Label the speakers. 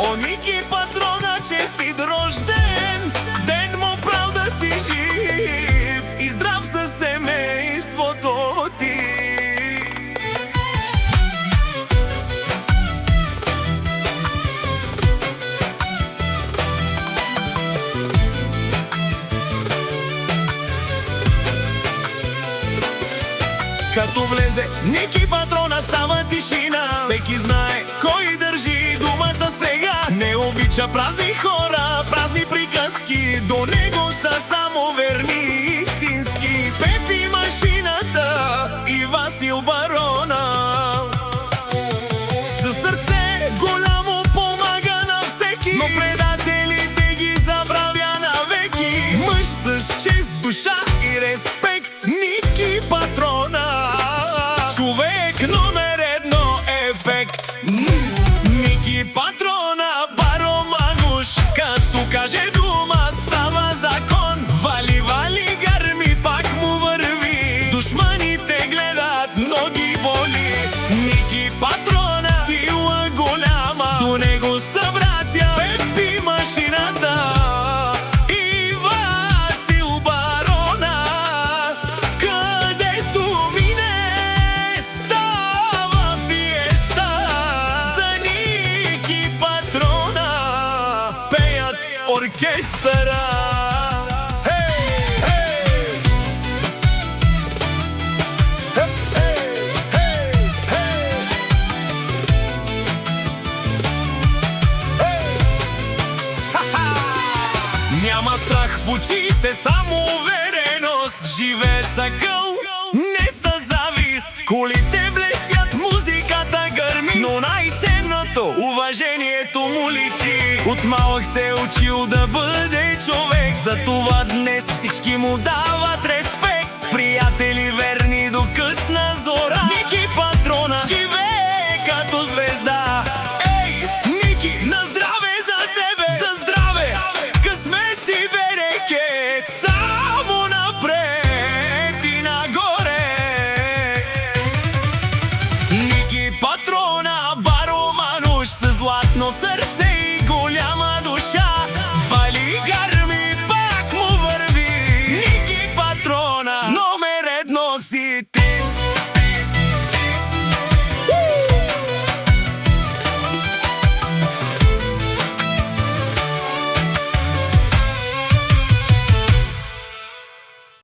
Speaker 1: О, Ники Патрона, честит рожден ден му, прав да си жив и здрав със семейството ти. Като влезе Ники Патрона, става тишина. Всеки знае кой държи думата сега. Не обича празни хора, празни приказки. До него са само верни и истински. Пепи машината и Васил барона. Със сърце голямо помага на всеки, но предателите ги забравя навеки. Мъж с чест, душа и респект, Ники Патрона, човек номер едно, ефект. Ники Патрона, баромануш, като каже дума, става закон. Вали, вали, гърми, пак му върви. Душманите гледат, но ги боли. Ники Патрона, сила голяма, до него са братя Пепи машината и Васил барона. Където мине, става фиеста. За Ники Патрона пеят оркестъра. Няма страх в очите, само увереност. Живее съкъл, не са завист. Колите блестят, музиката гърми, но най-ценното уважението му личи. От малък се е учил да бъде човек, затова днес всички му дават респект.